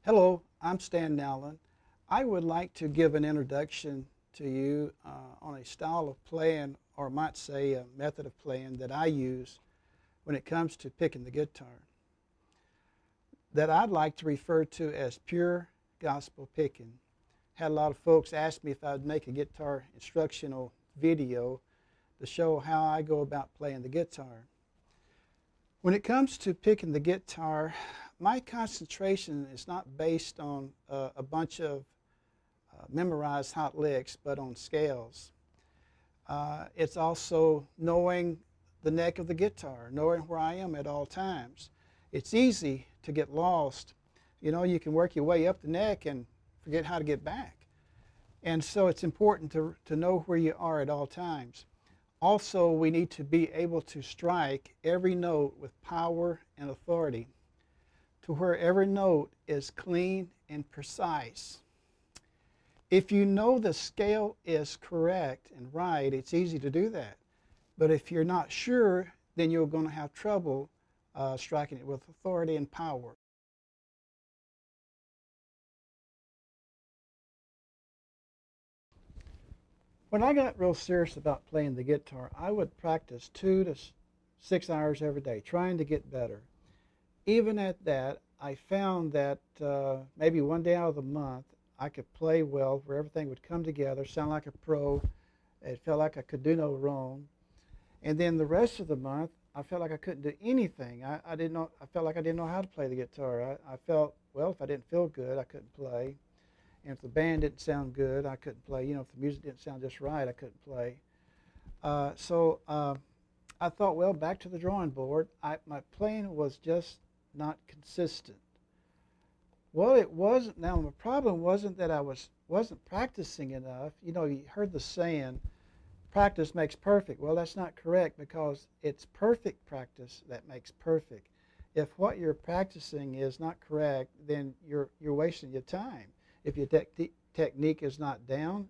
Hello, I'm Stan Nowlin. I would like to give an introduction to you on a style of playing, or might say a method of playing that I use when it comes to picking the guitar, that I'd like to refer to as pure gospel picking. Had a lot of folks ask me if I'd make a guitar instructional video to show how I go about playing the guitar. When it comes to picking the guitar, my concentration is not based on a bunch of memorized hot licks, but on scales. It's also knowing the neck of the guitar, knowing where I am at all times. It's easy to get lost. You know, you can work your way up the neck and forget how to get back. And so it's important to know where you are at all times. Also, we need to be able to strike every note with power and authority, to where every note is clean and precise. If you know the scale is correct and right, it's easy to do that. But if you're not sure, then you're going to have trouble striking it with authority and power. When I got real serious about playing the guitar, I would practice 2 to 6 hours every day, trying to get better. Even at that, I found that maybe one day out of the month, I could play well, where everything would come together, sound like a pro. It felt like I could do no wrong. And then the rest of the month, I felt like I couldn't do anything. I didn't know. I felt like I didn't know how to play the guitar. I felt, well, if I didn't feel good, I couldn't play. And if the band didn't sound good, I couldn't play. You know, if the music didn't sound just right, I couldn't play. So I thought, well, back to the drawing board. My playing was just not consistent. Well, it wasn't. Now, the problem wasn't that I wasn't practicing enough. You know, you heard the saying, practice makes perfect. Well, that's not correct, because it's perfect practice that makes perfect. If what you're practicing is not correct, then you're wasting your time. If your technique is not down,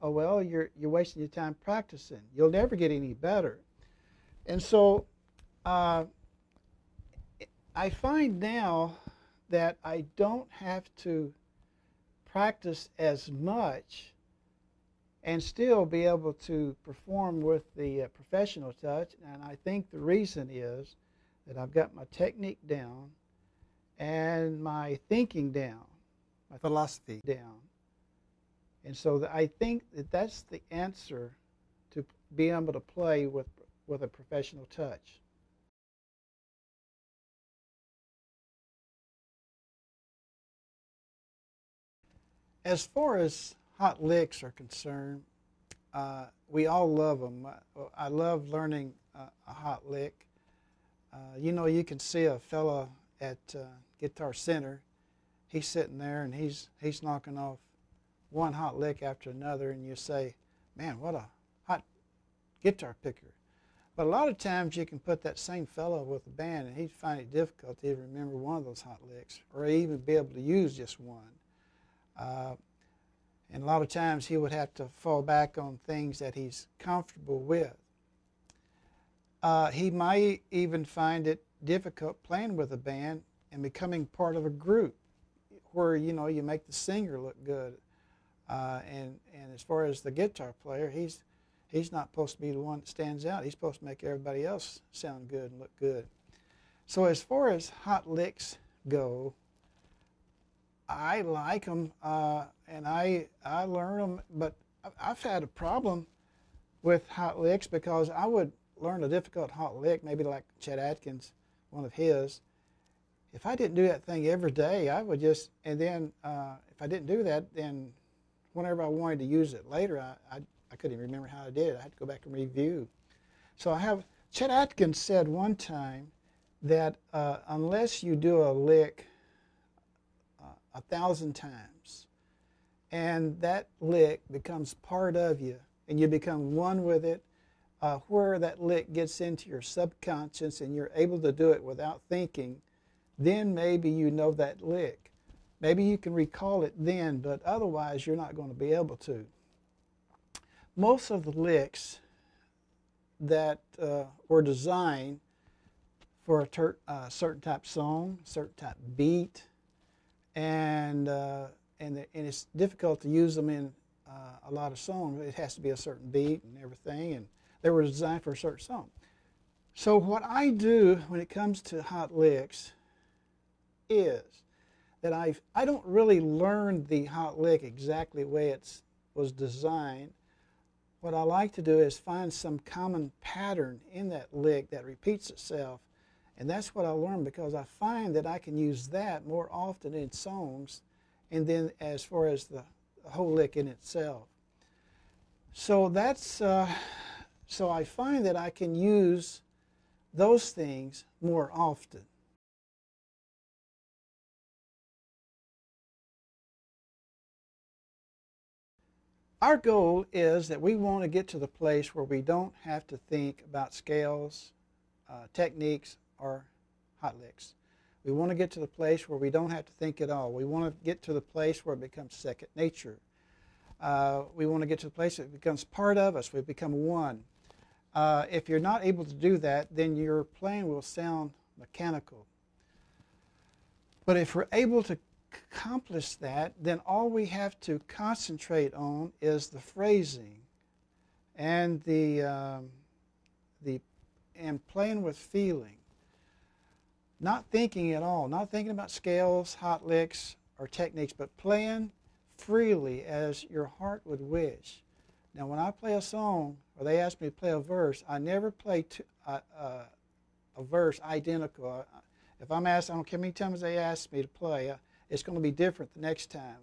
oh well, you're wasting your time practicing. You'll never get any better. And so I find now that I don't have to practice as much and still be able to perform with the professional touch. And I think the reason is that I've got my technique down and my thinking down, my philosophy down. And so I think that that's the answer to being able to play with a professional touch. As far as hot licks are concerned, we all love them. I love learning a hot lick. You know, you can see a fella at Guitar Center. He's sitting there and he's knocking off one hot lick after another, and you say, man, what a hot guitar picker. But a lot of times you can put that same fellow with a band and he'd find it difficult to even remember one of those hot licks, or even be able to use just one. And a lot of times he would have to fall back on things that he's comfortable with. He might even find it difficult playing with a band and becoming part of a group where, you know, you make the singer look good. And as far as the guitar player, he's not supposed to be the one that stands out. He's supposed to make everybody else sound good and look good. So as far as hot licks go, I like them and I learn them, but I've had a problem with hot licks, because I would learn a difficult hot lick, maybe like Chet Atkins, one of his. If I didn't do that thing every day, I would just, and then if I didn't do that, then whenever I wanted to use it later, I couldn't even remember how I did it. I had to go back and review. So Chet Atkins said one time that unless you do a lick 1,000 times, and that lick becomes part of you, and you become one with it, where that lick gets into your subconscious and you're able to do it without thinking, then maybe you know that lick. Maybe you can recall it then, but otherwise you're not going to be able to. Most of the licks that were designed for a certain type song, certain type beat, and it's difficult to use them in a lot of songs. It has to be a certain beat and everything, and they were designed for a certain song. So what I do when it comes to hot licks is that I don't really learn the hot lick exactly the way it was designed. What I like to do is find some common pattern in that lick that repeats itself, and that's what I learn, because I find that I can use that more often in songs, and then as far as the whole lick in itself. So so I find that I can use those things more often. Our goal is that we want to get to the place where we don't have to think about scales, techniques, or hot licks. We want to get to the place where we don't have to think at all. We want to get to the place where it becomes second nature. We want to get to the place that it becomes part of us. We become one. If you're not able to do that, then your playing will sound mechanical. But if we're able to accomplish that, then all we have to concentrate on is the phrasing and and playing with feeling. Not thinking at all, not thinking about scales, hot licks, or techniques, but playing freely as your heart would wish. Now, when I play a song, or they ask me to play a verse, I never play a verse identical. If I'm asked, I don't care how many times they ask me to play, it's going to be different the next time.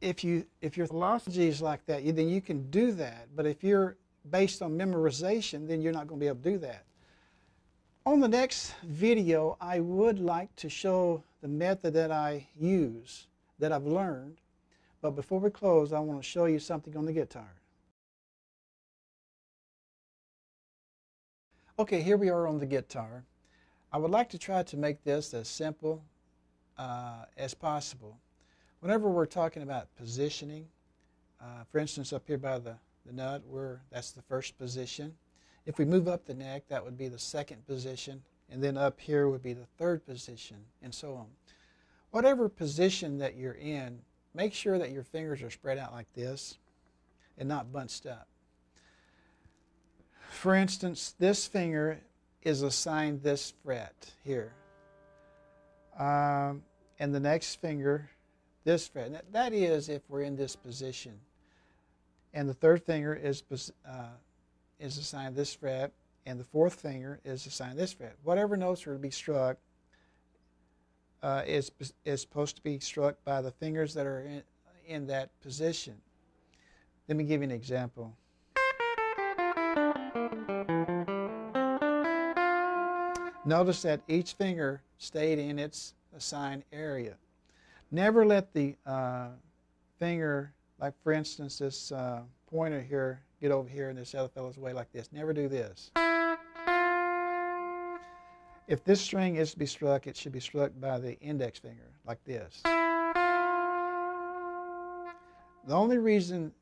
If your philosophy is like that, then you can do that. But if you're based on memorization, then you're not going to be able to do that. On the next video, I would like to show the method that I use, that I've learned. But before we close, I want to show you something on the guitar. Okay, here we are on the guitar. I would like to try to make this as simple as possible. Whenever we're talking about positioning, for instance, up here by the nut, that's the first position. If we move up the neck, that would be the second position, and then up here would be the third position, and so on. Whatever position that you're in, make sure that your fingers are spread out like this and not bunched up. For instance, this finger is assigned this fret here, and the next finger this fret. That is if we're in this position. And the third finger is assigned this fret, and the fourth finger is assigned this fret. Whatever notes are to be struck is supposed to be struck by the fingers that are in that position. Let me give you an example. Notice that each finger stayed in its assigned area. Never let the finger, like for instance this pointer here, get over here and this other fellow's way like this. Never do this. If this string is to be struck, it should be struck by the index finger, like this. The only reason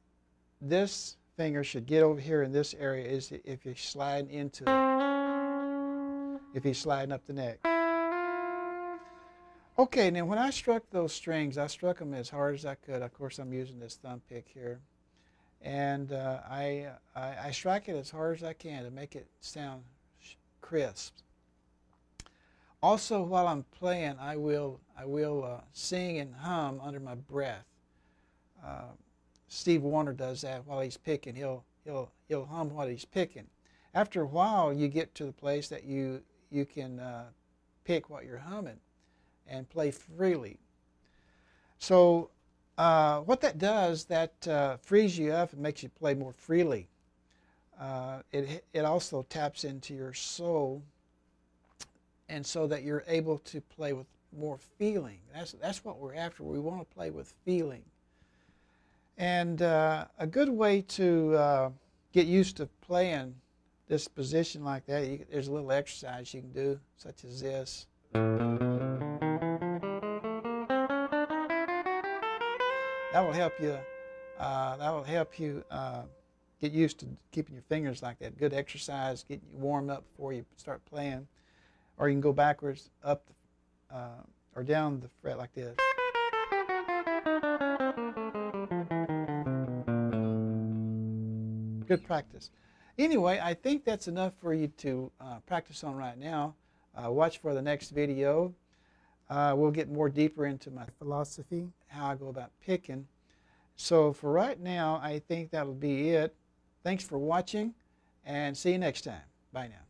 this finger should get over here in this area is if you're sliding into it, if he's sliding up the neck. Okay, now when I struck those strings, I struck them as hard as I could. Of course, I'm using this thumb pick here. And I strike it as hard as I can to make it sound crisp. Also, while I'm playing, I will sing and hum under my breath. Steve Warner does that while he's picking. He'll hum while he's picking. After a while, you get to the place that you can pick what you're humming and play freely. So what that does, that frees you up and makes you play more freely. It also taps into your soul, and so that you're able to play with more feeling. That's what we're after. We want to play with feeling. And a good way to get used to playing this position like that, there's a little exercise you can do, such as this. That will help you. Get used to keeping your fingers like that. Good exercise, getting you warmed up before you start playing. Or you can go backwards, up or down the fret like this. Good practice. Anyway, I think that's enough for you to practice on right now. Watch for the next video. We'll get more deeper into my philosophy, how I go about picking. So for right now, I think that'll be it. Thanks for watching, and see you next time. Bye now.